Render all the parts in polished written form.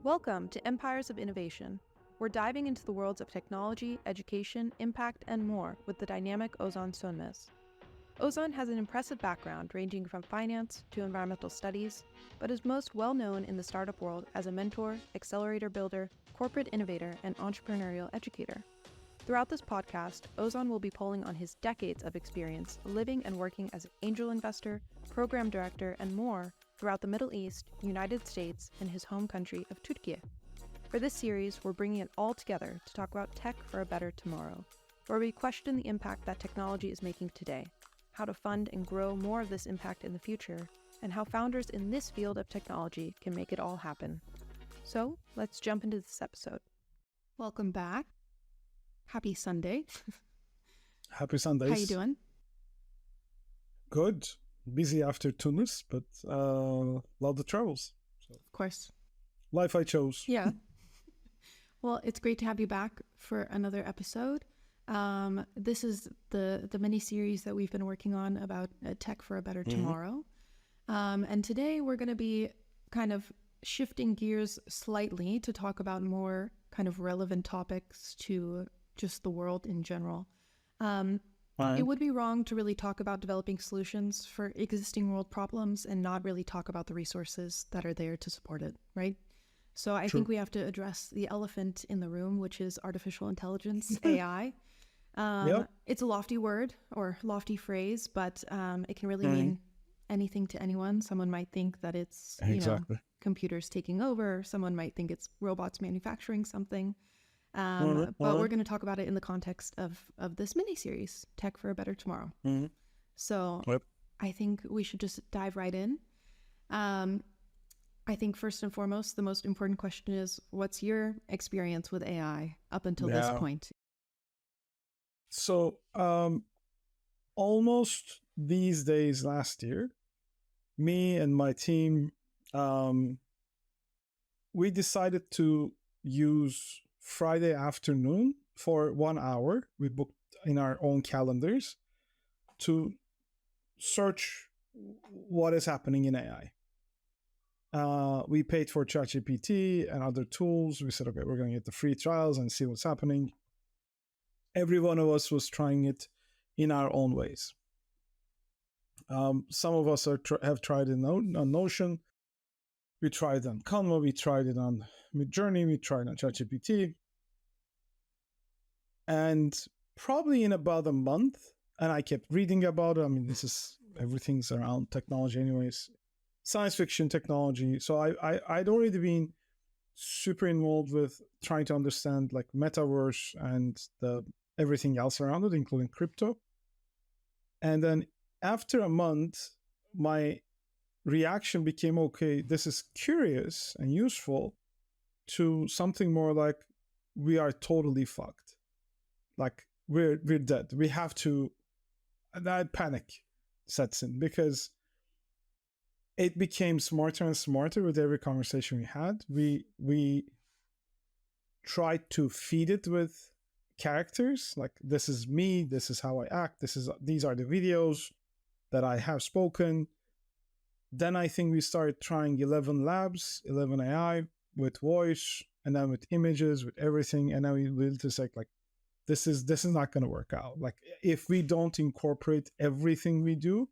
Welcome to Empires of Innovation. We're diving into the worlds of technology, education, impact, and more with the dynamic Ozan Sonmez. Ozan has an impressive background ranging from finance to environmental studies, but is most well known in the startup world as a mentor, accelerator builder, corporate innovator, and entrepreneurial educator. Throughout this podcast, Ozan will be pulling on his decades of experience living and working as an angel investor, program director, and more throughout the Middle East, United States, and his home country of Turkey. For this series, we're bringing it all together to talk about tech for a better tomorrow, where we question the impact that technology is making today, how to fund and grow more of this impact in the future, and how founders in this field of technology can make it all happen. So, let's jump into this episode. Welcome back. Happy Sunday. Happy Sundays. How you doing? Good. Busy after Tunis, but love the travels. So, Of course. life I chose. Yeah. Well, it's great to have you back for another episode. This is the mini-series that we've been working on about tech for a better tomorrow. And today we're going to be kind of shifting gears slightly to talk about more kind of relevant topics to just the world in general. It would be wrong to really talk about developing solutions for existing world problems and not really talk about the resources that are there to support it, right? So I think we have to address the elephant in the room, which is artificial intelligence, AI. It's a lofty word or lofty phrase, but it can really mean anything to anyone. Someone might think that it's computers taking over. Someone might think it's robots manufacturing something. But we're going to talk about it in the context of this mini-series, Tech for a Better Tomorrow. So I think we should just dive right in. I think first and foremost, the most important question is, what's your experience with AI up until this point? So almost these days last year, me and my team, we decided to use Friday afternoon for 1 hour. We booked in our own calendars to search what is happening in AI. We paid for ChatGPT and other tools. We said, okay, we're going to get the free trials and see what's happening. Every one of us was trying it in our own ways. Some of us have tried it on Notion. We tried it on Canva. We tried it on Midjourney. We tried it on ChatGPT. And probably in about a month, and I kept reading about it. I mean, everything's around technology anyways. Science fiction technology. So I'd already been super involved with trying to understand like metaverse and everything else around it, including crypto. And then after a month, my reaction became, okay, this is curious and useful, to something more like, we are totally fucked. Like we're dead. We have to, that panic sets in because it became smarter and smarter with every conversation we had. We tried to feed it with characters, like this is me, this is how I act, these are the videos that I have spoken. Then I think we started trying 11 labs, 11 AI with voice, and then with images, with everything. And then we just like this is not going to work out. Like if we don't incorporate everything we do,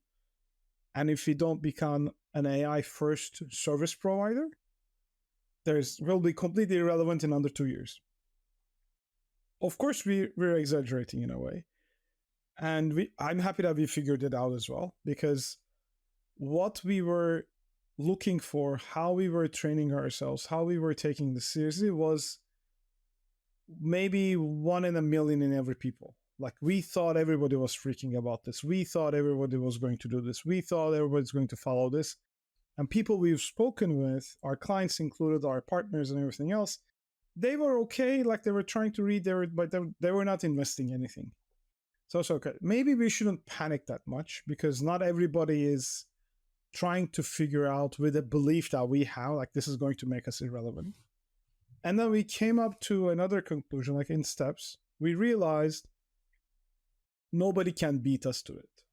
and if we don't become an AI first service provider, will be completely irrelevant in under 2 years. Of course, we're exaggerating in a way. And I'm happy that we figured it out as well, because what we were looking for, how we were training ourselves, how we were taking this seriously was maybe 1 in a million in every people. Like we thought everybody was freaking about this. We thought everybody was going to do this. We thought everybody's going to follow this. And people we've spoken with, our clients included, our partners and everything else, they were okay. Like they were trying to read, but they were not investing anything. So it's okay. Maybe we shouldn't panic that much, because not everybody is trying to figure out with a belief that we have, like this is going to make us irrelevant. And then we came up to another conclusion, like in steps. We realized nobody can beat us to it,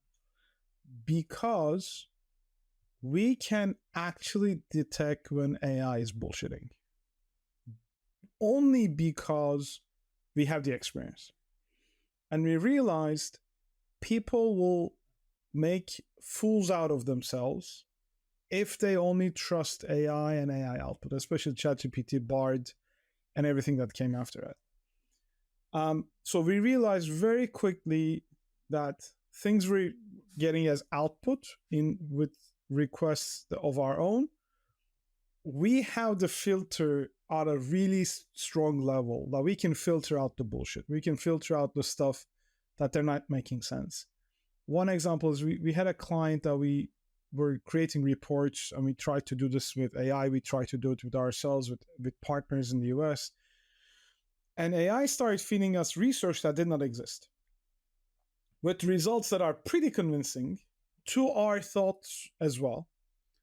because we can actually detect when AI is bullshitting. only because we have the experience. And we realized people will make fools out of themselves if they only trust AI and AI output, especially ChatGPT, Bard, and everything that came after it. So we realized very quickly that things were getting as output in with requests of our own. We have the filter at a really strong level that we can filter out the bullshit. We can filter out the stuff that they're not making sense. One example is we had a client that we were creating reports, and we tried to do this with AI. We tried to do it with ourselves, with partners in the US. And AI started feeding us research that did not exist, with results that are pretty convincing to our thoughts as well.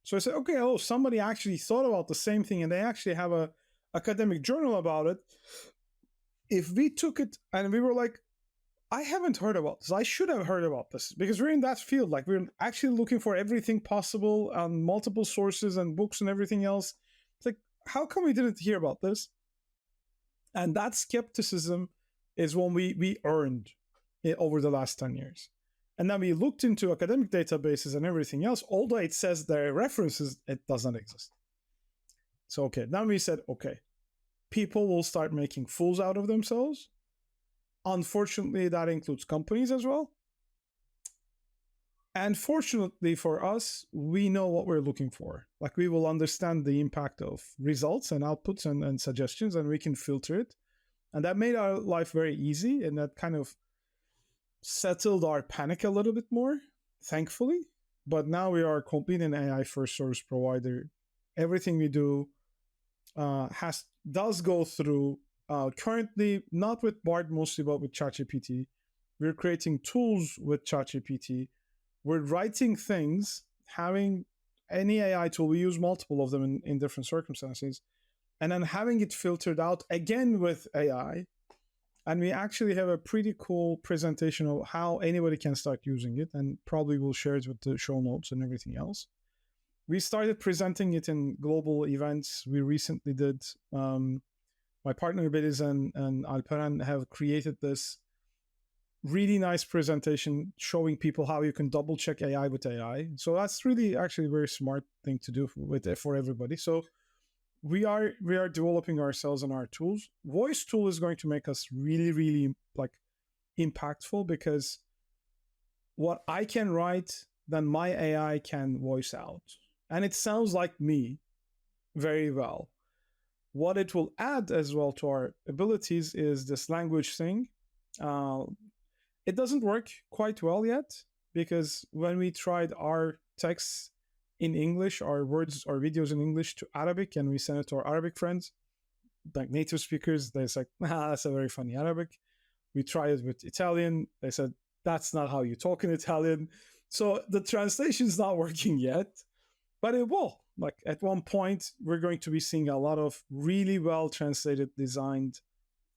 So I said, okay, somebody actually thought about the same thing, and they actually have a academic journal about it. If we took it and we were like, I haven't heard about this, I should have heard about this, because we're in that field. Like, we're actually looking for everything possible on multiple sources and books and everything else. It's like, how come we didn't hear about this? And that skepticism is one we earned over the last 10 years. And then we looked into academic databases and everything else. Although it says there are references, it doesn't exist. So, okay, then we said, okay, people will start making fools out of themselves. Unfortunately, that includes companies as well. And fortunately for us, we know what we're looking for. Like, we will understand the impact of results and outputs and suggestions, and we can filter it. And that made our life very easy, and that kind of settled our panic a little bit more, thankfully. But now we are a complete and AI first service provider. Everything we do does go through, currently not with Bard mostly, but with ChatGPT. We're creating tools with ChatGPT. We're writing things, having any AI tool. We use multiple of them in different circumstances, and then having it filtered out again with AI. And we actually have a pretty cool presentation of how anybody can start using it, and probably we'll share it with the show notes and everything else. We started presenting it in global events. We recently did, my partner Bediz and Alperen have created this really nice presentation showing people how you can double check AI with AI. So that's really actually a very smart thing to do for everybody. So we are developing ourselves and our tools. Voice tool is going to make us really, really like impactful, because what I can write, then my AI can voice out, and it sounds like me very well. What it will add as well to our abilities is this language thing. It doesn't work quite well yet, because when we tried our texts in English, our words or videos in English to Arabic, and we sent it to our Arabic friends, like native speakers, they said, that's a very funny Arabic. We tried it with Italian. They said, that's not how you talk in Italian. So the translation is not working yet, but it will. Like, at one point, we're going to be seeing a lot of really well translated, designed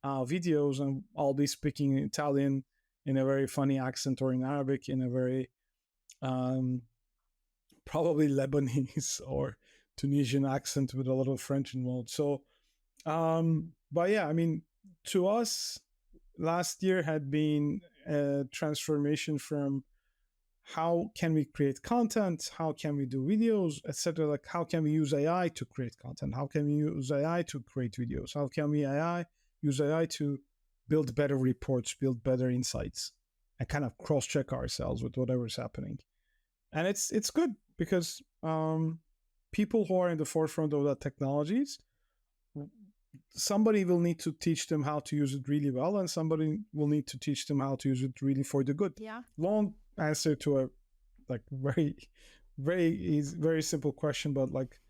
videos, and I'll be speaking in Italian in a very funny accent, or in Arabic in a very probably Lebanese or Tunisian accent with a little French involved. So, but yeah, I mean, to us, last year had been a transformation from how can we create content, how can we do videos, etc. Like, how can we use AI to create content? How can we use AI to create videos? How can we use AI to build better reports, build better insights, and kind of cross-check ourselves with whatever's happening? And it's good, because people who are in the forefront of the technologies, somebody will need to teach them how to use it really well, and somebody will need to teach them how to use it really for the good. Yeah. Long answer to a like very simple question, but like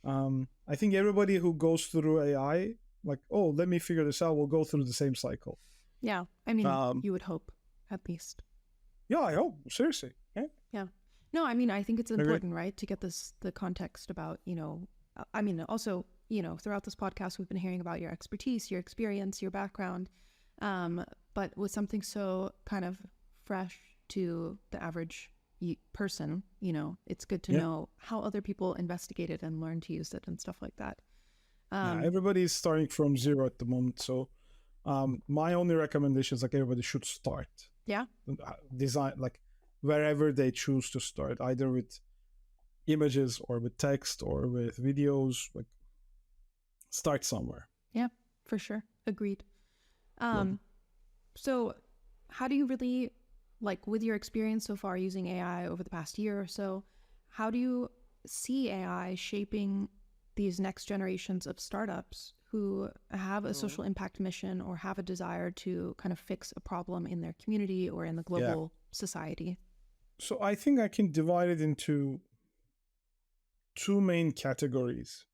I think everybody who goes through AI, like, oh, let me figure this out, will go through the same cycle. Yeah. I mean, you would hope, at least. Yeah, I hope. Seriously. Yeah. Yeah. No, I mean, I think it's important, right, to get the context about, I mean, also, throughout this podcast, we've been hearing about your expertise, your experience, your background, but with something so kind of fresh to the average person, it's good to know how other people investigated and learned to use it and stuff like that. Yeah, everybody is starting from zero at the moment. So my only recommendation is like everybody should start. Yeah. Design like wherever they choose to start, either with images or with text or with videos. Like start somewhere. Yeah, for sure. Agreed. Yeah. So how do you really, like with your experience so far using AI over the past year or so, how do you see AI shaping these next generations of startups who have a social impact mission or have a desire to kind of fix a problem in their community or in the global society? So I think I can divide it into two main categories.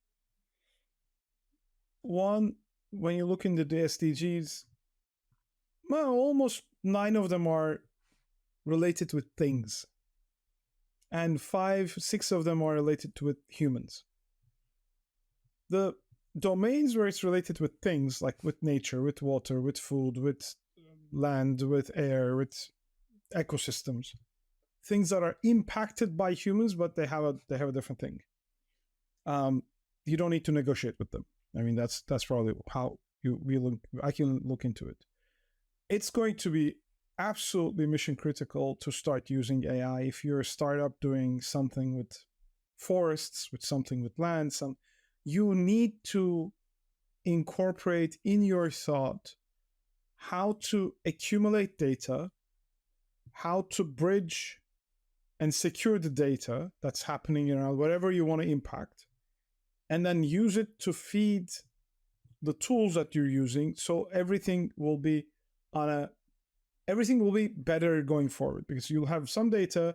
One, when you look into the SDGs, well, almost 9 of them are related with things, and 5, 6 of them are related with humans. The domains where it's related with things, like with nature, with water, with food, with land, with air, with ecosystems, things that are impacted by humans, but they have a different thing. You don't need to negotiate with them. I mean, that's probably how I can look into it. It's going to be absolutely mission critical to start using AI. If you're a startup doing something with forests, with something with land, you need to incorporate in your thought how to accumulate data, how to bridge and secure the data that's happening around whatever you want to impact, and then use it to feed the tools that you're using, so everything will be better going forward, because you'll have some data,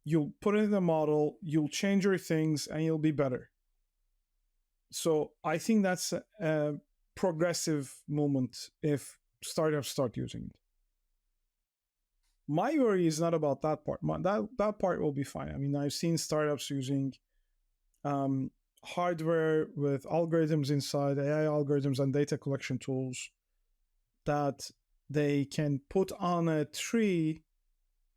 you'll put it in the model, you'll change your things, and you'll be better. So I think that's a progressive moment if startups start using it. My worry is not about that part. That part will be fine. I mean, I've seen startups using hardware with algorithms inside, AI algorithms and data collection tools that they can put on a tree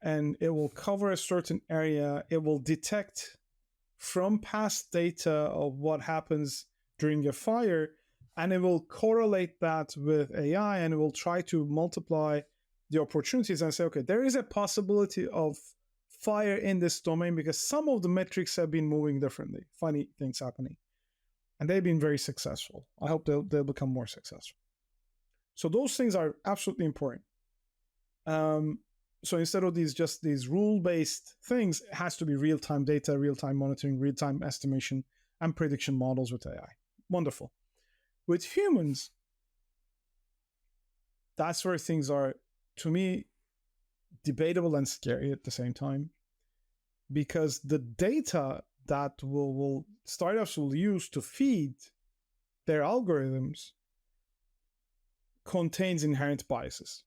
and it will cover a certain area. It will detect from past data of what happens during a fire, and it will correlate that with AI, and it will try to multiply the opportunities and say, okay, there is a possibility of fire in this domain because some of the metrics have been moving differently, funny things happening. And they've been very successful. I hope they'll become more successful. So those things are absolutely important. So instead of these rule-based things, it has to be real-time data, real-time monitoring, real-time estimation, and prediction models with AI. Wonderful. With humans, that's where things are, to me, debatable and scary at the same time, because the data that startups will use to feed their algorithms contains inherent biases.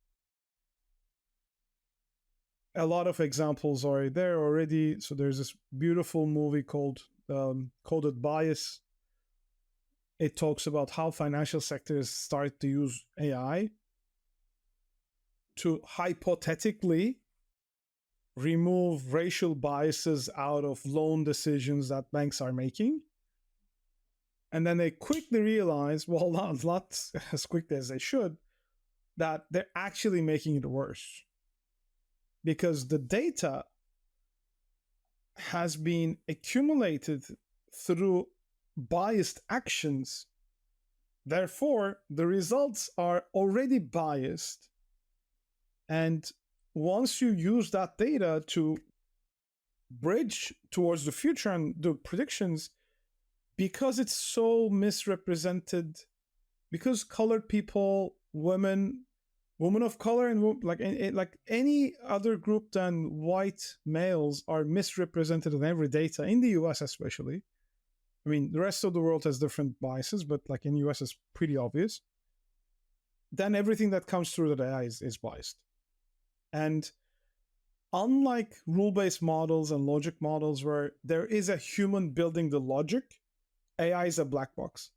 A lot of examples are there already. So there's this beautiful movie called Coded Bias. It talks about how financial sectors start to use AI to hypothetically remove racial biases out of loan decisions that banks are making. And then they quickly realize, well, not as quickly as they should, that they're actually making it worse. Because the data has been accumulated through biased actions. Therefore, the results are already biased. And once you use that data to bridge towards the future and do predictions, because it's so misrepresented, because colored people, women of color, and like any other group than white males are misrepresented in every data, in the US especially. I mean, the rest of the world has different biases, but like in US it's pretty obvious. Then everything that comes through the AI is biased. And unlike rule-based models and logic models where there is a human building the logic, AI is a black box.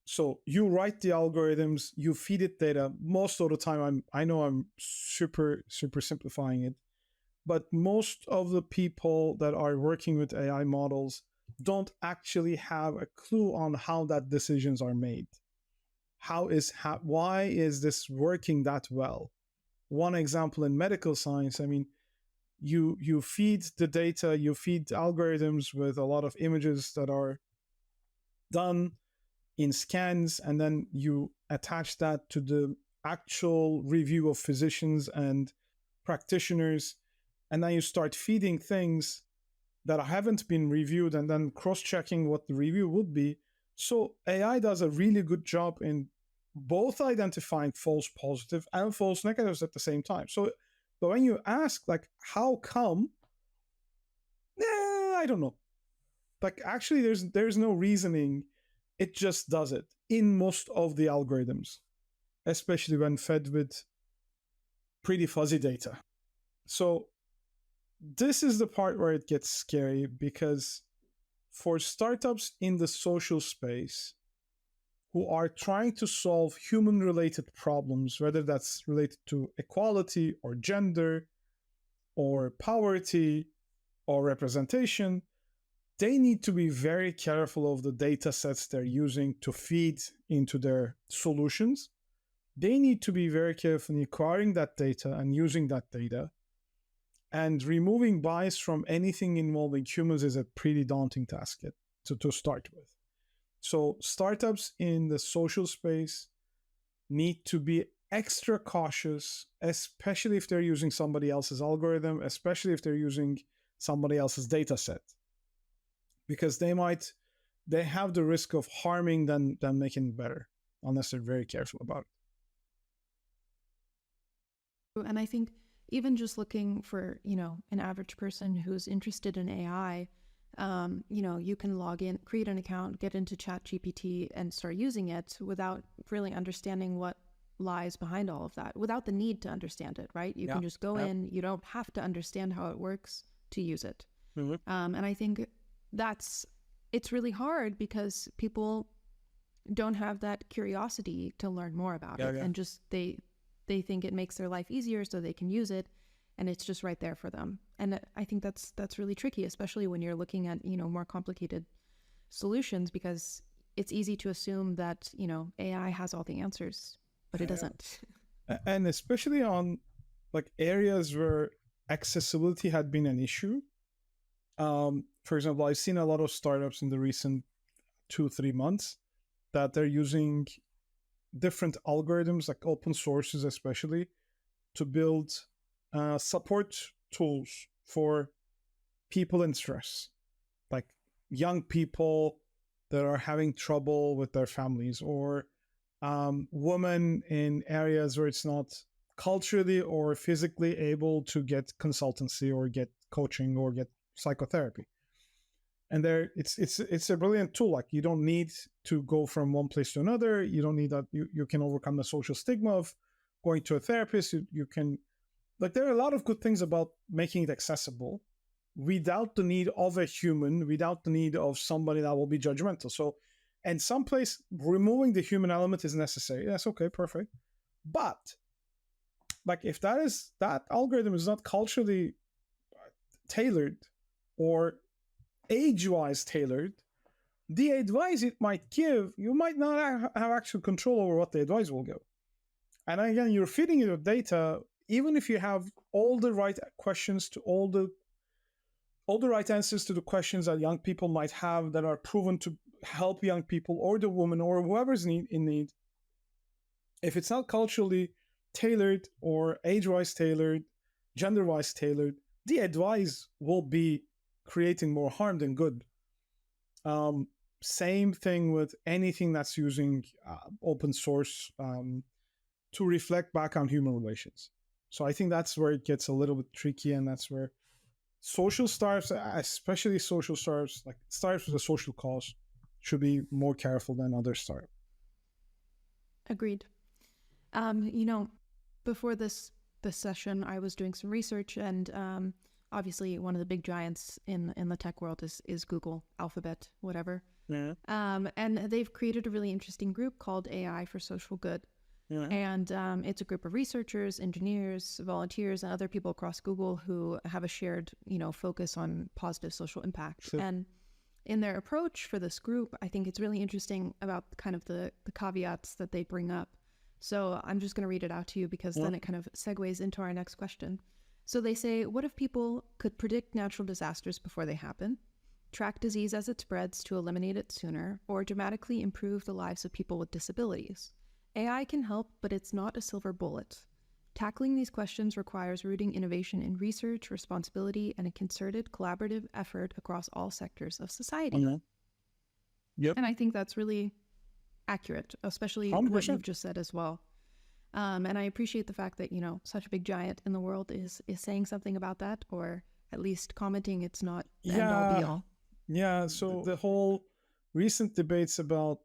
So you write the algorithms, you feed it data. Most of the time, I know I'm super simplifying it, but most of the people that are working with AI models don't actually have a clue on how that decisions are made. Why is this working that well? One example in medical science, I mean, you feed the data, you feed algorithms with a lot of images that are done in scans, and then you attach that to the actual review of physicians and practitioners, and then you start feeding things that haven't been reviewed and then cross-checking what the review would be. So AI does a really good job in both identifying false positive and false negatives at the same time. So but when you ask, like, how come, I don't know. Like, actually, there's no reasoning. It just does it in most of the algorithms, especially when fed with pretty fuzzy data. So this is the part where it gets scary, because for startups in the social space who are trying to solve human related problems, whether that's related to equality or gender or poverty or representation, they need to be very careful of the data sets they're using to feed into their solutions. They need to be very careful in acquiring that data and using that data. And removing bias from anything involving humans is a pretty daunting task to start with. So startups in the social space need to be extra cautious, especially if they're using somebody else's algorithm, especially if they're using somebody else's data set, because they have the risk of harming than making it better, unless they're very careful about it. And I think even just looking for, an average person who's interested in AI, you can log in, create an account, get into ChatGPT and start using it without really understanding what lies behind all of that, without the need to understand it, right? You can just go in, you don't have to understand how it works to use it. Mm-hmm. And I think it's really hard because people don't have that curiosity to learn more about it. And just they think it makes their life easier so they can use it, and it's just right there for them. And I think that's really tricky, especially when you're looking at, more complicated solutions, because it's easy to assume that, AI has all the answers, but it doesn't. And especially on like areas where accessibility had been an issue. For example, I've seen a lot of startups in the recent 2-3 months that they're using different algorithms, like open sources especially, to build support tools for people in stress, like young people that are having trouble with their families, or women in areas where it's not culturally or physically able to get consultancy or get coaching or get psychotherapy. And it's a brilliant tool. Like, you don't need to go from one place to another. You don't need that. You can overcome the social stigma of going to a therapist. You can, like, there are a lot of good things about making it accessible without the need of a human, without the need of somebody that will be judgmental. So, and someplace removing the human element is necessary. Yes, okay, perfect. But like, if that algorithm is not culturally tailored or age-wise tailored, the advice it might give, you might not have actual control over what the advice will go. And again, you're feeding it with data, even if you have all the right questions to all the right answers to the questions that young people might have that are proven to help young people or the woman or whoever's in need. If it's not culturally tailored or age-wise tailored, gender-wise tailored, the advice will be creating more harm than good. Same thing with anything that's using open source to reflect back on human relations. So I think that's where it gets a little bit tricky, and that's where social startups, especially social startups, like startups with a social cause, should be more careful than other startups. Agreed. Before this session, I was doing some research, and obviously one of the big giants in the tech world is Google, Alphabet, whatever. Yeah. And they've created a really interesting group called AI for Social Good. Yeah. And it's a group of researchers, engineers, volunteers, and other people across Google who have a shared, focus on positive social impact. Sure. And in their approach for this group, I think it's really interesting about kind of the caveats that they bring up. So I'm just going to read it out to you because then it kind of segues into our next question. So they say, what if people could predict natural disasters before they happen, track disease as it spreads to eliminate it sooner, or dramatically improve the lives of people with disabilities? AI can help, but it's not a silver bullet. Tackling these questions requires rooting innovation in research, responsibility, and a concerted, collaborative effort across all sectors of society. Yep. And I think that's really accurate, especially 100%. what you've just said as well. And I appreciate the fact that, such a big giant in the world is saying something about that, or at least commenting it's not the end all be all. Yeah, so the whole recent debates about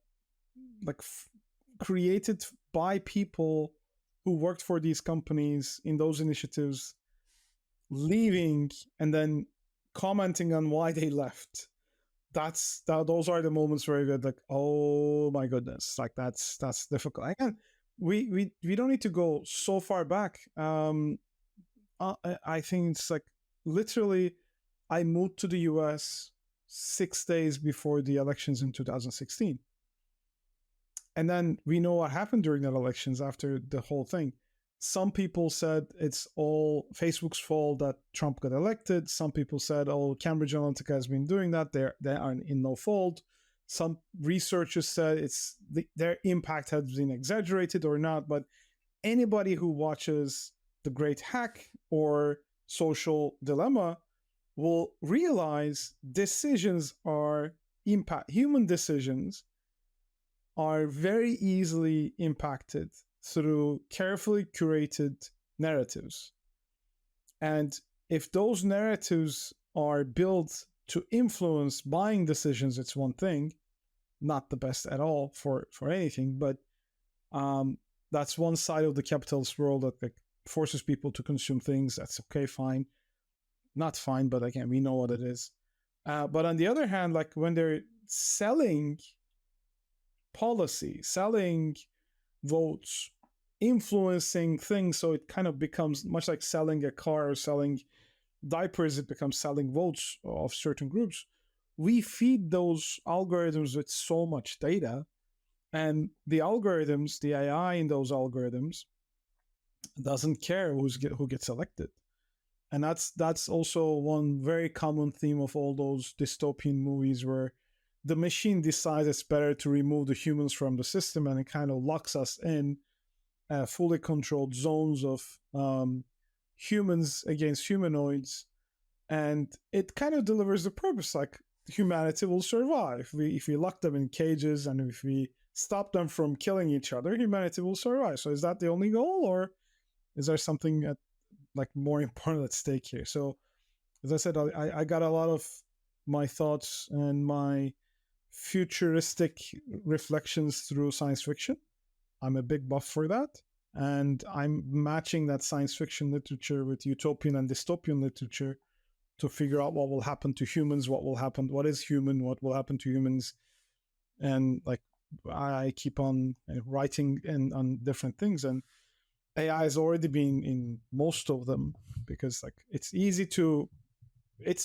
created by people who worked for these companies in those initiatives leaving and then commenting on why they left. Those are the moments where you're like, oh my goodness, like that's difficult. Again, we don't need to go so far back. I think it's like literally, I moved to the US 6 days before the elections in 2016. And then we know what happened during that elections after the whole thing. Some people said it's all Facebook's fault that Trump got elected. Some people said, oh, Cambridge Analytica has been doing that. They are in no fault. Some researchers said their impact has been exaggerated or not. But anybody who watches The Great Hack or Social Dilemma will realize human decisions are very easily impacted through carefully curated narratives. And if those narratives are built to influence buying decisions, it's one thing, not the best at all for anything, but that's one side of the capitalist world that forces people to consume things. That's okay, fine. Not fine, but again, we know what it is. But on the other hand, like when they're selling policy, selling votes, influencing things, so it kind of becomes much like selling a car or selling diapers, it becomes selling votes of certain groups. We feed those algorithms with so much data, and the algorithms, the AI in those algorithms doesn't care who gets elected. And that's also one very common theme of all those dystopian movies where the machine decides it's better to remove the humans from the system, and it kind of locks us in fully controlled zones of humans against humanoids. And it kind of delivers the purpose, like humanity will survive. If we lock them in cages and if we stop them from killing each other, humanity will survive. So is that the only goal, or is there something more important at stake here? So as I said, I got a lot of my thoughts and my futuristic reflections through science fiction. I'm a big buff for that. And I'm matching that science fiction literature with utopian and dystopian literature to figure out what will happen to humans, what is human, what will happen to humans. And I keep on writing on different things. And AI has already been in most of them because it's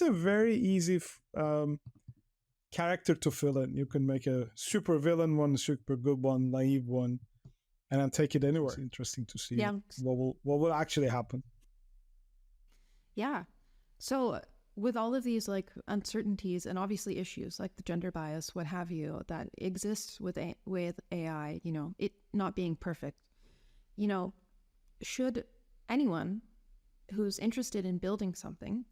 a very easy character to fill in. You can make a super villain one, super good one, naive one, and then take it anywhere. It's interesting to see what will actually happen. Yeah. So with all of these uncertainties and obviously issues like the gender bias, what have you, that exists with AI, it not being perfect, should anyone who's interested in building something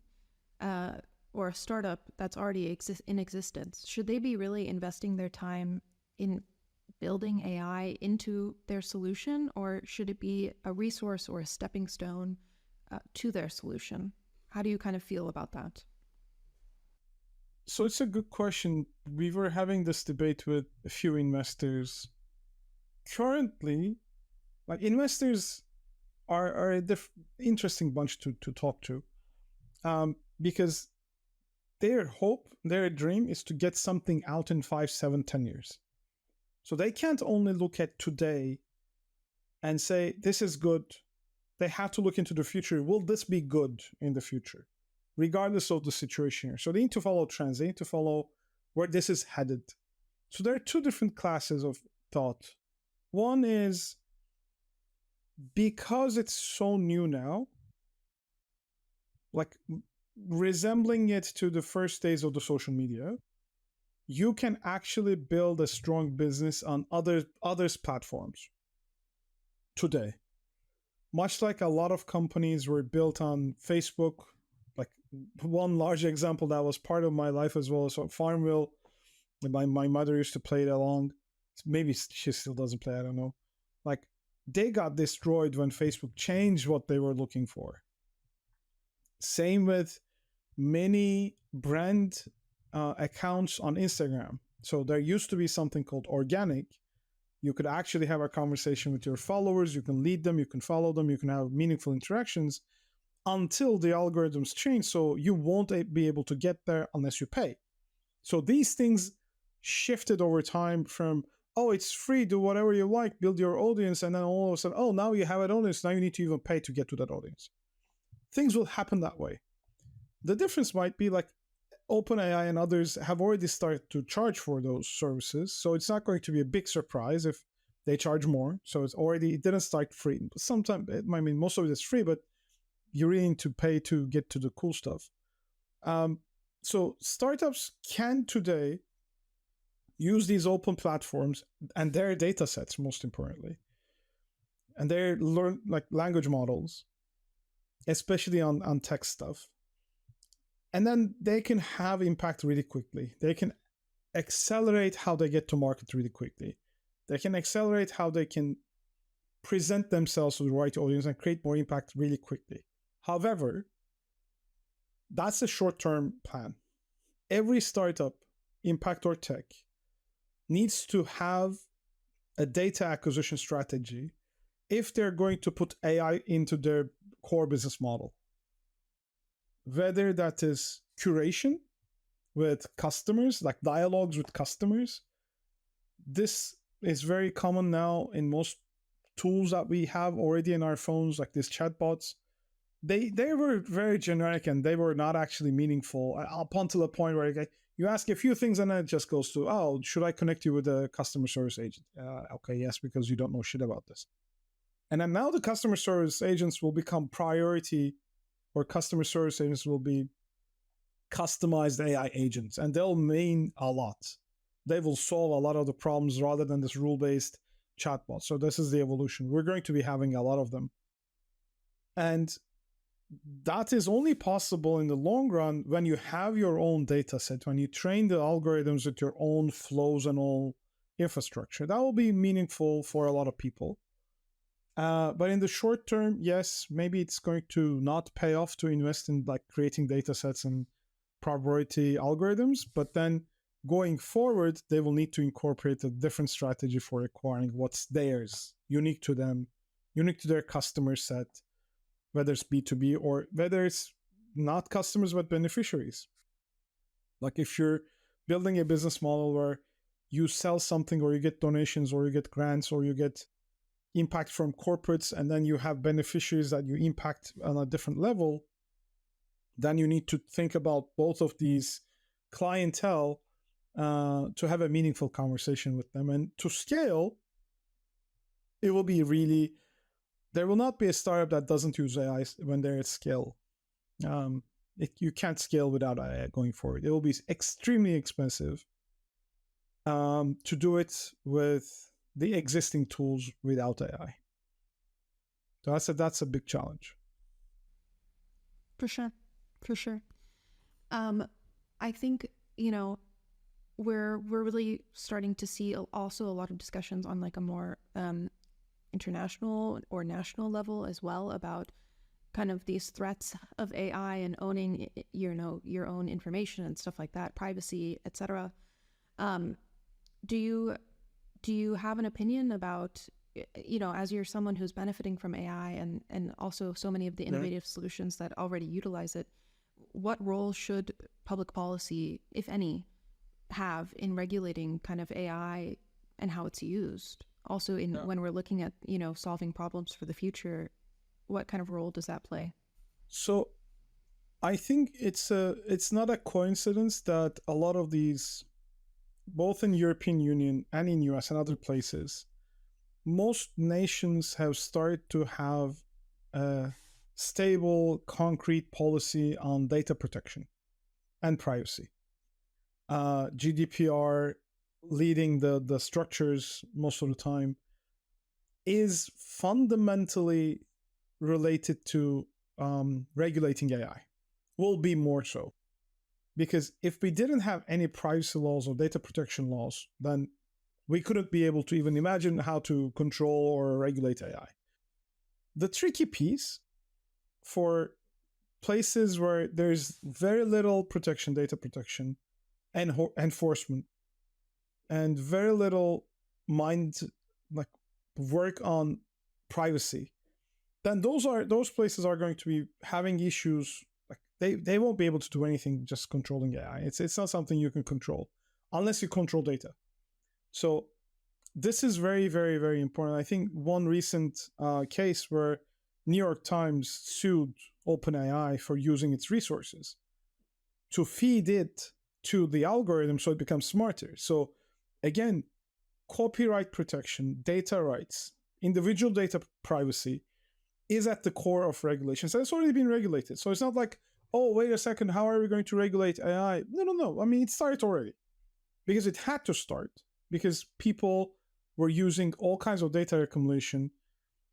or a startup that's already in existence, should they be really investing their time in building AI into their solution, or should it be a resource or a stepping stone to their solution? How do you kind of feel about that? So it's a good question. We were having this debate with a few investors. Currently, investors are an interesting bunch to talk to, because their hope, their dream is to get something out in 5, 7, 10 years. So they can't only look at today and say, this is good. They have to look into the future. Will this be good in the future, regardless of the situation here? So they need to follow trends. They need to follow where this is headed. So there are two different classes of thought. One is because it's so new now, like resembling it to the first days of the social media, you can actually build a strong business on others platforms today. Much like a lot of companies were built on Facebook, like one large example that was part of my life as well. So Farmville, my mother used to play it along. Maybe she still doesn't play, I don't know. Like they got destroyed when Facebook changed what they were looking for. Same with many brand accounts on Instagram. So there used to be something called organic. You could actually have a conversation with your followers. You can lead them, you can follow them, you can have meaningful interactions until the algorithms change. So you won't be able to get there unless you pay. So these things shifted over time from, oh, it's free, do whatever you like, build your audience. And then all of a sudden, oh, now you have an audience. Now you need to even pay to get to that audience. Things will happen that way. The difference might be like OpenAI and others have already started to charge for those services. So it's not going to be a big surprise if they charge more. So it didn't start free. Sometimes, most of it is free, but you really need to pay to get to the cool stuff. So startups can today use these open platforms and their data sets, most importantly, and their language models, especially on tech stuff. And then they can have impact really quickly. They can accelerate how they get to market really quickly. They can accelerate how they can present themselves to the right audience and create more impact really quickly. However, that's a short-term plan. Every startup, impact or tech, needs to have a data acquisition strategy if they're going to put AI into their core business model. Whether that is curation with customers, like dialogues with customers. This is very common now in most tools that we have already in our phones, like these chatbots. They were very generic and they were not actually meaningful up until a point where you ask a few things and then it just goes to, oh, should I connect you with a customer service agent? Okay, yes, because you don't know shit about this. And then now the customer service agents will become priority, or customer service agents will be customized AI agents, and they'll mean a lot. They will solve a lot of the problems rather than this rule-based chatbot. So this is the evolution. We're going to be having a lot of them. And that is only possible in the long run when you have your own data set, when you train the algorithms with your own flows and all infrastructure. That will be meaningful for a lot of people. But in the short term, yes, maybe it's going to not pay off to invest in like creating data sets and probability algorithms. But then going forward, they will need to incorporate a different strategy for acquiring what's theirs, unique to them, unique to their customer set, whether it's B2B or whether it's not customers but beneficiaries. Like if you're building a business model where you sell something or you get donations or you get grants or you get impact from corporates, and then you have beneficiaries that you impact on a different level, then you need to think about both of these clientele to have a meaningful conversation with them. And to scale, it will be really, there will not be a startup that doesn't use AI when they're at scale. You can't scale without AI going forward. It will be extremely expensive to do it with the existing tools without AI. So that's a big challenge. For sure. I think, we're really starting to see also a lot of discussions on like a more international or national level as well about kind of these threats of AI and owning, your own information and stuff like that, privacy, etc. Do you have an opinion about, as you're someone who's benefiting from AI and also so many of the innovative solutions that already utilize it, what role should public policy, if any, have in regulating kind of AI and how it's used? Also when we're looking at, solving problems for the future, what kind of role does that play? So I think it's not a coincidence that a lot of these both in European Union and in US and other places, most nations have started to have a stable, concrete policy on data protection and privacy. GDPR leading the structures most of the time is fundamentally related to regulating AI. Will be more so. Because if we didn't have any privacy laws or data protection laws, then we couldn't be able to even imagine how to control or regulate AI. The tricky piece for places where there's very little protection, data protection, and enforcement, and very little like work on privacy, then those places are going to be having issues. Like they won't be able to do anything just controlling AI. It's not something you can control unless you control data. So this is very, very, very important. I think one recent case where New York Times sued OpenAI for using its resources to feed it to the algorithm so it becomes smarter. So again, copyright protection, data rights, individual data privacy is at the core of regulations. And it's already been regulated. So it's not like, oh, wait a second, how are we going to regulate AI? No. I mean, it started already because it had to start because people were using all kinds of data accumulation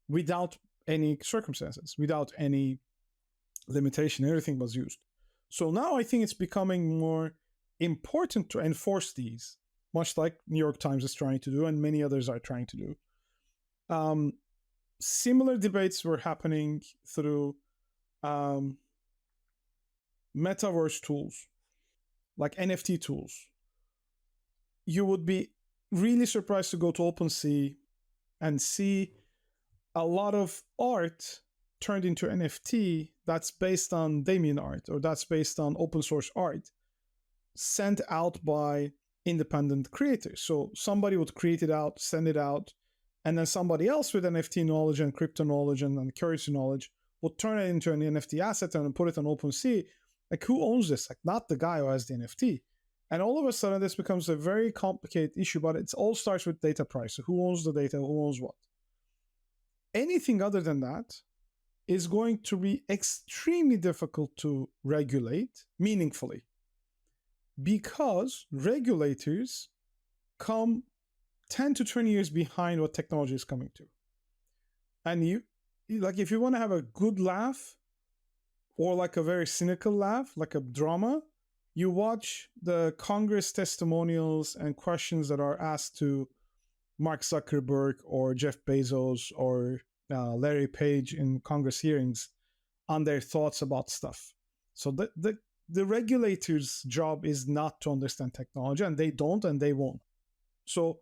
without any circumstances, without any limitation. Everything was used. So now I think it's becoming more important to enforce these, much like New York Times is trying to do and many others are trying to do. Similar debates were happening through metaverse tools, like NFT tools. You would be really surprised to go to OpenSea and see a lot of art turned into NFT that's based on Damien art or that's based on open source art sent out by independent creators. So somebody would create it out, send it out, and then somebody else with NFT knowledge and crypto knowledge and currency knowledge would turn it into an NFT asset and put it on OpenSea. Like, who owns this? Like, not the guy who has the NFT. And all of a sudden, this becomes a very complicated issue, but it all starts with data price. So who owns the data? Who owns what? Anything other than that is going to be extremely difficult to regulate meaningfully because regulators come 10 to 20 years behind what technology is coming to. And you, like, if you want to have a good laugh or like a very cynical laugh, like a drama, you watch the Congress testimonials and questions that are asked to Mark Zuckerberg or Jeff Bezos or Larry Page in Congress hearings on their thoughts about stuff. So the regulator's job is not to understand technology, and they don't and they won't. So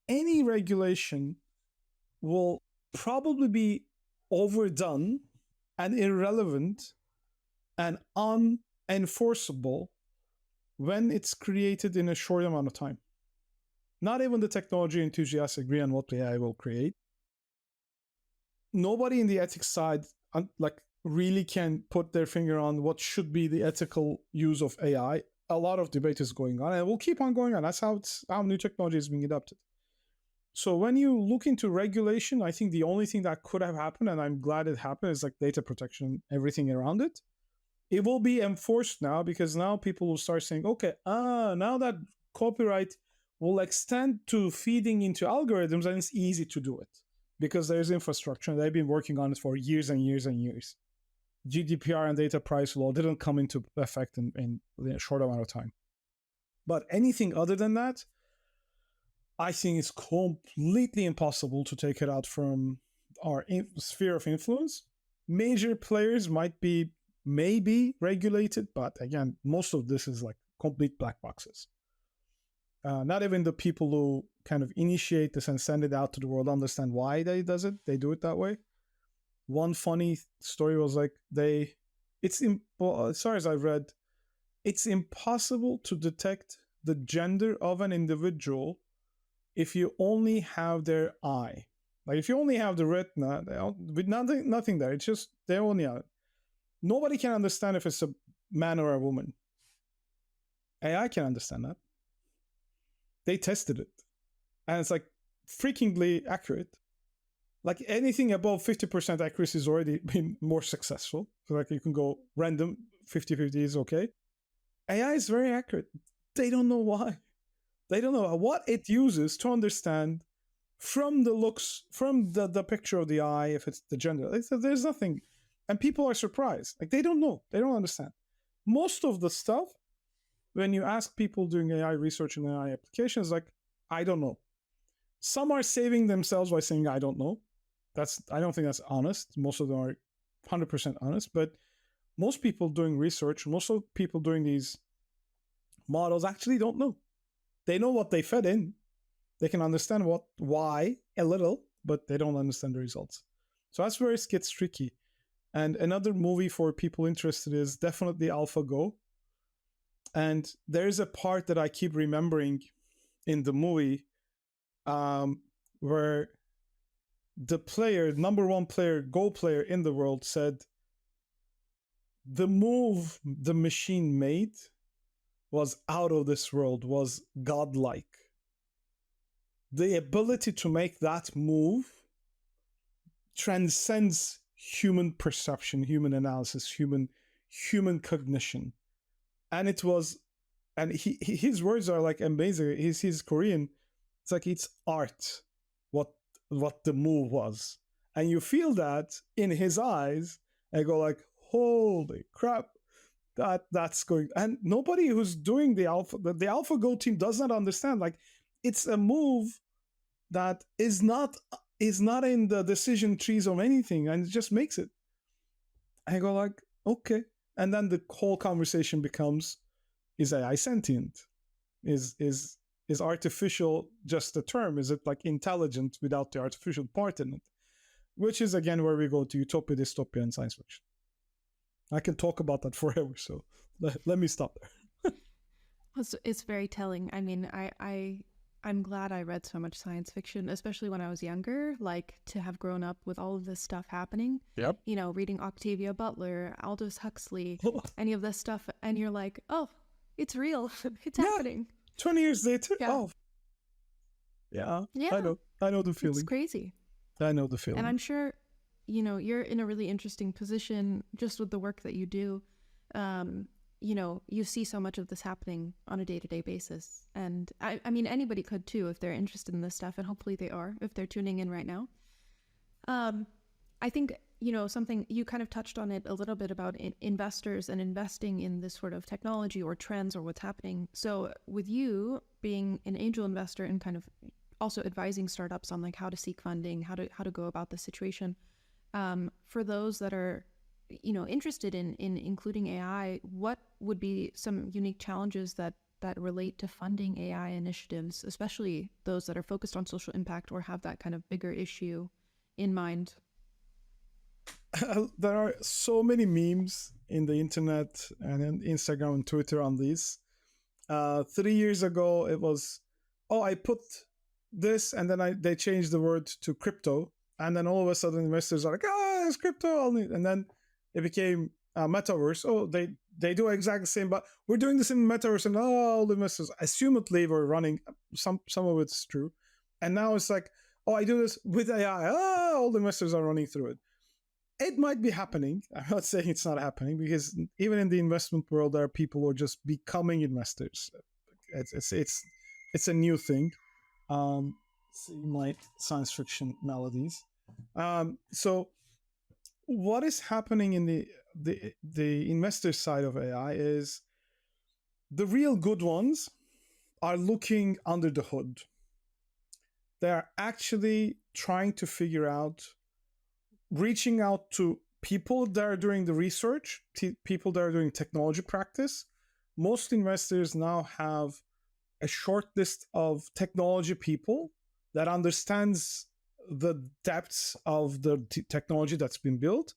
any regulation will probably be overdone and irrelevant and unenforceable when it's created in a short amount of time. Not even the technology enthusiasts agree on what the AI will create. Nobody in the ethics side really can put their finger on what should be the ethical use of AI. A lot of debate is going on and it will keep on going on. That's how new technology is being adopted. So when you look into regulation, I think the only thing that could have happened, and I'm glad it happened, is like data protection, everything around it. It will be enforced now because now people will start saying, okay, now that copyright will extend to feeding into algorithms, and it's easy to do it because there's infrastructure and they've been working on it for years and years and years. GDPR and data privacy law didn't come into effect in a short amount of time. But anything other than that, I think it's completely impossible to take it out from our sphere of influence. Major players might be maybe regulated, but again, most of this is like complete black boxes. Not even the people who kind of initiate this and send it out to the world understand why they do it that way. One funny story was like as far as I've read, it's impossible to detect the gender of an individual if you only have their eye. Like if you only have the retina, with nothing there, it's just they only have it. Nobody can understand if it's a man or a woman. AI can understand that. they tested it, and it's like freakingly accurate. Like anything above 50% accuracy has already been more successful. So like you can go random 50-50 is okay. AI is very accurate. They don't know why. They don't know what it uses to understand from the looks, from the picture of the eye, if it's the gender. There's nothing. And people are surprised. Like they don't know. They don't understand. Most of the stuff, when you ask people doing AI research and AI applications, like, I don't know. Some are saving themselves by saying, I don't know. I don't think that's honest. Most of them are 100% honest. But most people doing research, most of people doing these models actually don't know. They know what they fed in. They can understand why a little, but they don't understand the results. So that's where it gets tricky. And another movie for people interested is definitely AlphaGo. And there's a part that I keep remembering in the movie where the player, number one player, Go player in the world said, the move the machine made was out of this world, was godlike. The ability to make that move transcends human perception, human analysis, human cognition. And it was, and his words are like amazing. He's Korean. It's like it's art, what the move was. And you feel that in his eyes and go like, holy crap, that's going. And nobody who's doing the AlphaGo team does not understand. Like, it's a move that is not in the decision trees of anything, and it just makes it. I go like, okay. And then the whole conversation becomes, is AI sentient? Is artificial just a term? Is it like intelligent without the artificial part in it? Which is again where we go to utopia, dystopia, and science fiction. I can talk about that forever, so let me stop there. It's very telling. I mean, I'm glad I read so much science fiction, especially when I was younger, like to have grown up with all of this stuff happening. Yep. You know, reading Octavia Butler, Aldous Huxley, any of this stuff. And you're like, oh, it's real. It's happening. 20 years later. Yeah. Oh. Yeah. I know the feeling. It's crazy. I know the feeling. And I'm sure, you know, you're in a really interesting position just with the work that you do. You know, you see so much of this happening on a day-to-day basis. And I mean, anybody could too if they're interested in this stuff, and hopefully they are if they're tuning in right now. I think, you know, something you kind of touched on it a little bit about investors and investing in this sort of technology or trends or what's happening. So with you being an angel investor and kind of also advising startups on like how to seek funding, how to go about the situation, for those that are, you know, interested in including AI, what would be some unique challenges that relate to funding AI initiatives, especially those that are focused on social impact or have that kind of bigger issue in mind? There are so many memes in the internet and in Instagram and Twitter on these. 3 years ago, it was, oh, I put this, and then they changed the word to crypto, and then all of a sudden investors are like, it's crypto, and then it became metaverse. Oh, they do exactly the same, but we're doing this in metaverse, and all the investors assumedly were running. Some of it's true, and now it's like, oh, I do this with AI. All the investors are running through it. It might be happening. I'm not saying it's not happening, because even in the investment world, there are people who are just becoming investors. It's a new thing. See my science fiction melodies. So what is happening in the investor side of AI is the real good ones are looking under the hood. They are actually trying to figure out, reaching out to people that are doing the research, people that are doing technology practice. Most investors now have a short list of technology people that understands the depths of the technology that's been built,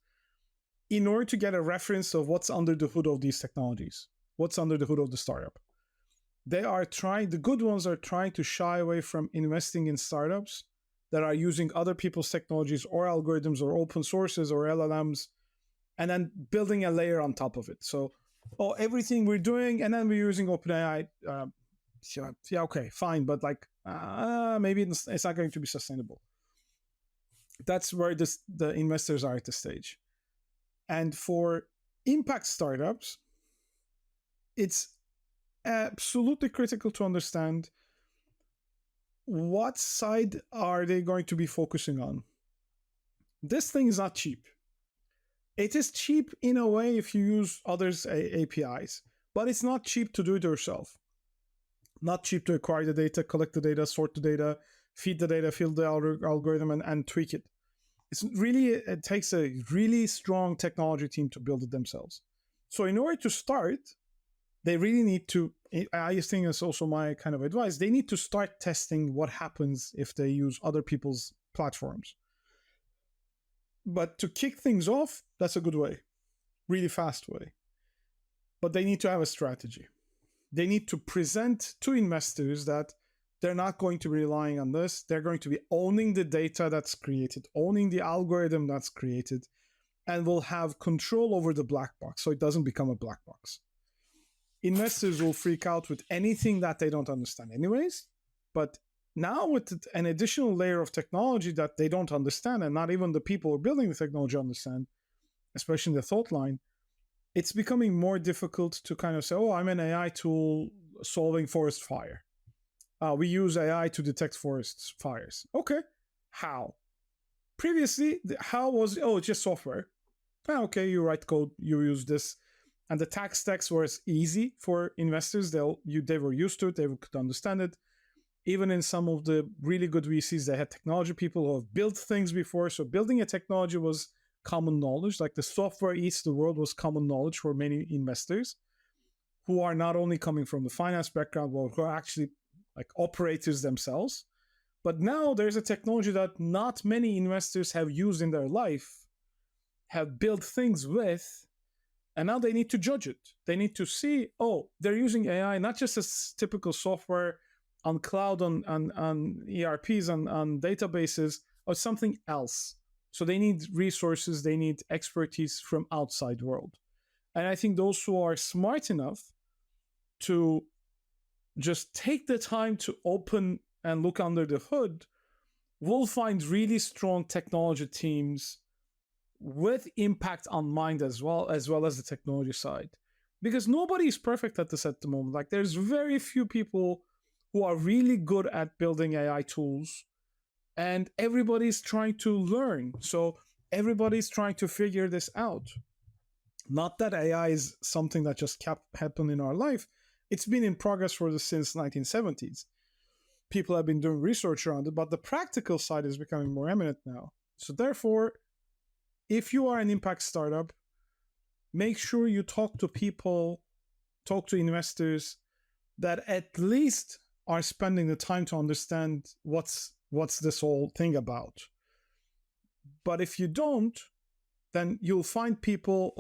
in order to get a reference of what's under the hood of these technologies, what's under the hood of the startup. The good ones are trying to shy away from investing in startups that are using other people's technologies or algorithms or open sources or LLMs, and then building a layer on top of it. So, everything we're doing, and then we're using OpenAI yeah, okay, fine, but like maybe it's not going to be sustainable. That's where the investors are at the stage. And for impact startups, it's absolutely critical to understand what side are they going to be focusing on. This thing is not cheap. It is cheap in a way if you use others' APIs, but it's not cheap to do it yourself. Not cheap to acquire the data, collect the data, sort the data, feed the data, fill the algorithm, and tweak it. It takes a really strong technology team to build it themselves. So in order to start, they really need to, I think it's also my kind of advice, they need to start testing what happens if they use other people's platforms. But to kick things off, that's a good way, really fast way. But they need to have a strategy. They need to present to investors that they're not going to be relying on this. They're going to be owning the data that's created, owning the algorithm that's created, and will have control over the black box so it doesn't become a black box. Investors will freak out with anything that they don't understand anyways, but now with an additional layer of technology that they don't understand, and not even the people who are building the technology understand, especially in the thought line, it's becoming more difficult to kind of say, oh, I'm an AI tool solving forest fire. We use AI to detect forest fires. Okay, how? Previously, how was, oh, it's just software. Okay, you write code, you use this. And the tech stacks were easy for investors. They were used to it, they could understand it. Even in some of the really good VCs, they had technology people who have built things before. So building a technology was common knowledge. Like the software eats the world was common knowledge for many investors who are not only coming from the finance background, but who are actually like operators themselves. But now there's a technology that not many investors have used in their life, have built things with, and now they need to judge it. They need to see, oh, they're using AI not just as typical software on cloud, on ERPs, on databases, or something else. So they need resources, they need expertise from outside world. And I think those who are smart enough to just take the time to open and look under the hood will find really strong technology teams with impact on mind as well as the technology side. Because nobody is perfect at this at the moment. Like there's very few people who are really good at building AI tools, and everybody's trying to learn. So everybody's trying to figure this out. Not that AI is something that just kept happening in our life. It's been in progress since 1970s. People have been doing research around it, but the practical side is becoming more eminent now. So therefore, if you are an impact startup, make sure you talk to people, talk to investors that at least are spending the time to understand what's this whole thing about. But if you don't, then you'll find people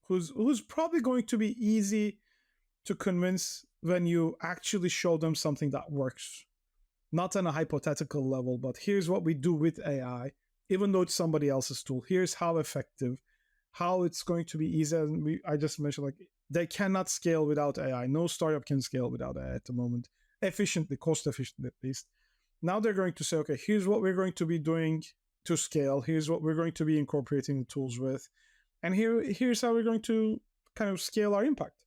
who's probably going to be easy to convince when you actually show them something that works. Not on a hypothetical level, but here's what we do with AI, even though it's somebody else's tool. Here's how effective, how it's going to be easy. And I just mentioned, like, they cannot scale without AI. No startup can scale without AI at the moment, efficiently, cost efficient at least. Now they're going to say, okay, here's what we're going to be doing to scale. Here's what we're going to be incorporating the tools with. And here's how we're going to kind of scale our impact.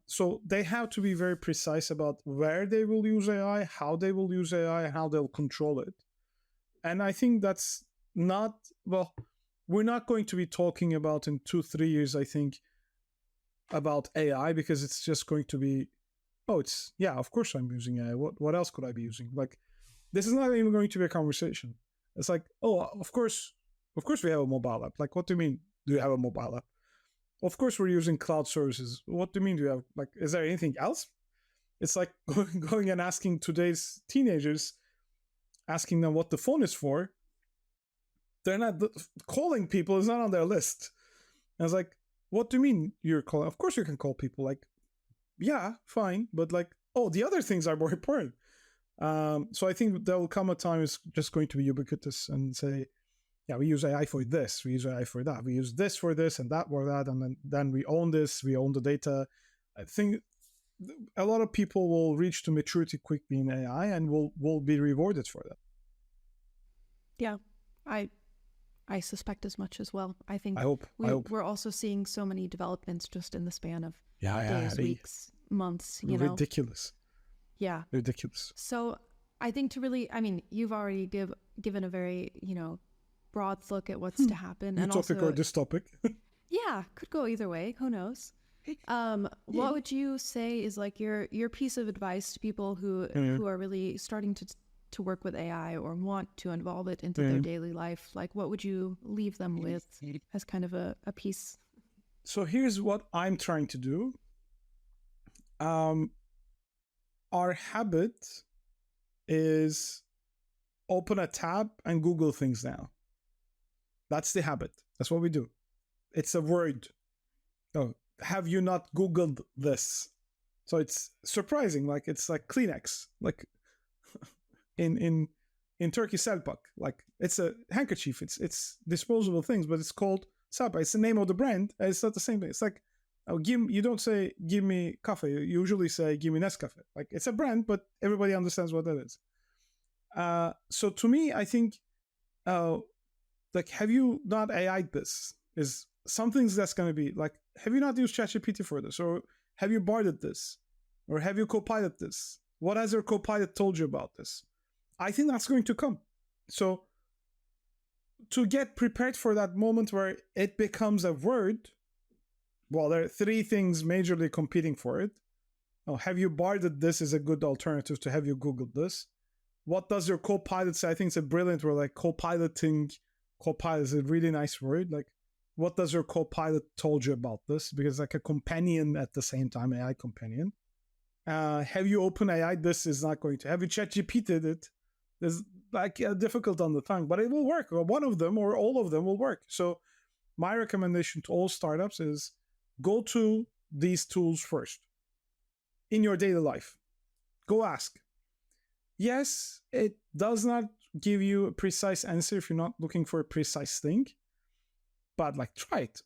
So they have to be very precise about where they will use AI, how they will use AI, and how they'll control it. And I think that's not, well, we're not going to be talking about in 2-3 years, I think, about AI, because it's just going to be, oh, it's, yeah, of course I'm using AI. What else could I be using? Like, this is not even going to be a conversation. It's like, oh, of course we have a mobile app. Like, what do you mean, do you have a mobile app? Of course we're using cloud services. What do you mean, do you have, like, is there anything else? It's like going and asking today's teenagers, asking them what the phone is for. They're not, calling people is not on their list. And it's like, what do you mean you're calling? Of course you can call people. Like, yeah, fine. But like, oh, the other things are more important. So I think there will come a time it's just going to be ubiquitous and say, yeah, we use AI for this, we use AI for that, we use this for this and that for that, and then we own this, we own the data. I think a lot of people will reach to maturity quickly in AI and will be rewarded for that. Yeah, I suspect as much as well. I think I hope. we're also seeing so many developments just in the span of Yeah, days, weeks, months, you know. ridiculous. Yeah. Ridiculous. So I think to really, I mean, you've already given a very, you know, broad look at what's to happen. And Utopic also, or dystopic. yeah, could go either way. Who knows? What would you say is like your piece of advice to people who are really starting to work with AI or want to involve it into their daily life? Like, what would you leave them with as kind of a piece? So here's what I'm trying to do. Our habit is open a tab and Google things now. That's the habit. That's what we do. It's a word. Oh, have you not Googled this? So it's surprising. Like it's like Kleenex. Like in Turkey, selpak. Like it's a handkerchief. It's disposable things, but it's called selpak. It's the name of the brand. And it's not the same thing. It's like, oh, you don't say give me coffee. You usually say give me Nescafe. Like it's a brand, but everybody understands what that is. So to me, I think, like, have you not AI'd this? Is some things that's going to be like, have you not used ChatGPT for this? Or have you barded this? Or have you Copilot this? What has your Copilot told you about this? I think that's going to come. So to get prepared for that moment where it becomes a word, well, there are three things majorly competing for it. Oh, have you barded this is a good alternative to have you Googled this. What does your Copilot say? I think it's a brilliant word, like co-piloting. Copilot is a really nice word. Like, what does your Copilot told you about this? Because like a companion at the same time, AI companion. Have you OpenAI? This is not going to. Have you ChatGPT'd it? It's like difficult on the tongue, but it will work. Or one of them or all of them will work. So my recommendation to all startups is go to these tools first in your daily life. Go ask. Yes, it does not give you a precise answer if you're not looking for a precise thing, but like try it.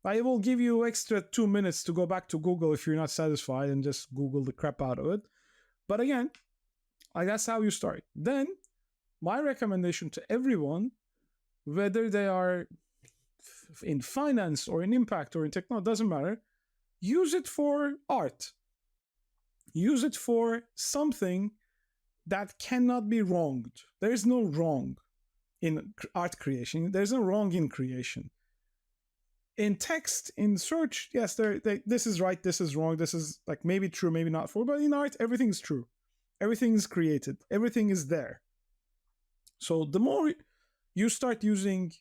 I will give you extra 2 minutes to go back to Google if you're not satisfied and just Google the crap out of it. But again, like that's how you start. Then my recommendation to everyone, whether they are in finance or in impact or in technology, doesn't matter. Use it for art. Use it for something that cannot be wronged. There is no wrong in art creation. There's no wrong in creation. In text, in search, yes, this is right, this is wrong, this is like maybe true, maybe not true. But in art, everything is true. Everything is created. Everything is there. So the more you start using,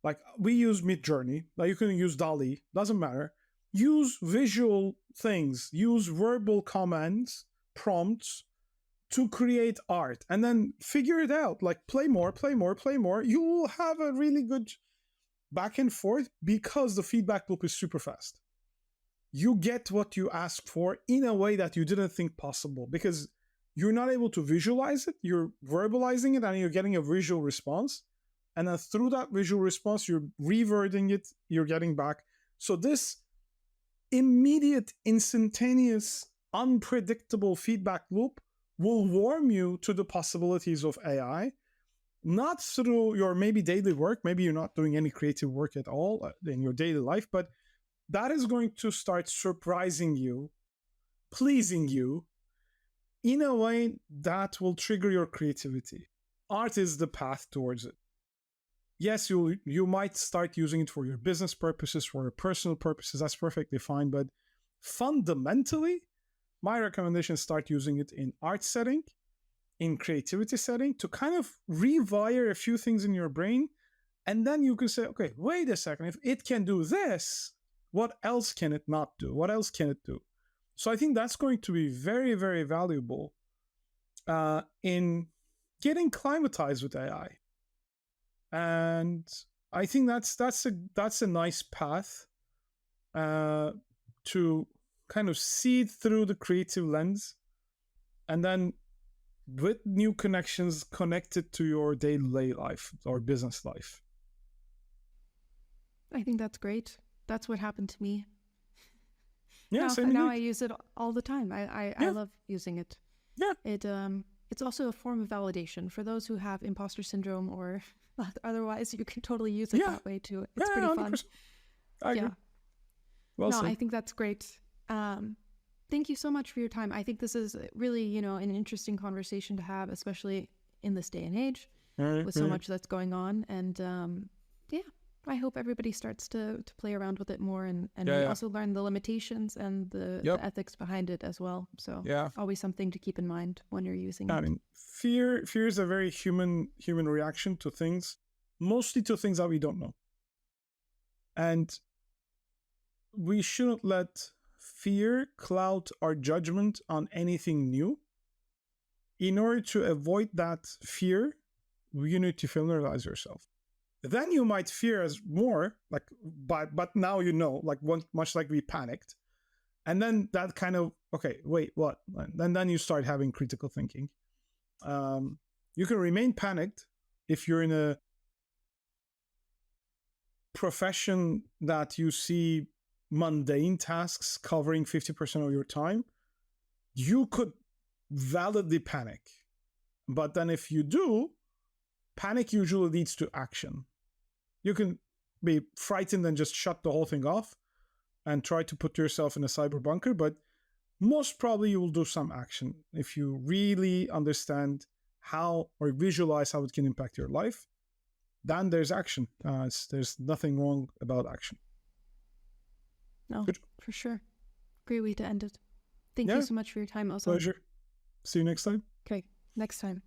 like we use Midjourney, like you can use DALL-E, doesn't matter. Use visual things, use verbal commands, prompts, to create art and then figure it out. Like play more. You will have a really good back and forth because the feedback loop is super fast. You get what you asked for in a way that you didn't think possible because you're not able to visualize it. You're verbalizing it and you're getting a visual response. And then through that visual response, you're rewording it, you're getting back. So this immediate, instantaneous, unpredictable feedback loop will warm you to the possibilities of AI, not through your maybe daily work. Maybe you're not doing any creative work at all in your daily life, but that is going to start surprising you, pleasing you in a way that will trigger your creativity. Art is the path towards it. Yes, you might start using it for your business purposes, for your personal purposes. That's perfectly fine. But fundamentally, my recommendation is start using it in art setting, in creativity setting, to kind of rewire a few things in your brain. And then you can say, okay, wait a second. If it can do this, what else can it not do? What else can it do? So I think that's going to be very, very valuable in getting climatized with AI. And I think that's a nice path to kind of see through the creative lens, and then with new connections connected to your daily life or business life. I think that's great. That's what happened to me. Yeah, same now here. I use it all the time. I Yeah. love using it. Yeah. It's also a form of validation for those who have imposter syndrome or otherwise. You can totally use it Yeah. that way too. It's pretty fun. 100%. I agree. Yeah. Well No, said. I think that's great. Thank you so much for your time. I think this is really, an interesting conversation to have, especially in this day and age with so much that's going on. And yeah, I hope everybody starts to play around with it more and we also learn the limitations and the ethics behind it as well. So always something to keep in mind when you're using it. I mean, fear is a very human reaction to things, mostly to things that we don't know. And we shouldn't let fear cloud our judgment on anything new. In order to avoid that fear, you need to familiarize yourself. Then you might fear as more, but now like much like we panicked. And then that kind of, okay, wait, what? And then you start having critical thinking. You can remain panicked if you're in a profession that you see mundane tasks covering 50% of your time. You could validly panic. But then if you do, panic usually leads to action. You can be frightened and just shut the whole thing off and try to put yourself in a cyber bunker, but most probably you will do some action if you really understand how or visualize how it can impact your life. Then there's action. There's nothing wrong about action. No, Good. For sure. Great way to end it. Thank you so much for your time, Ozan. Pleasure. See you next time. Okay, next time.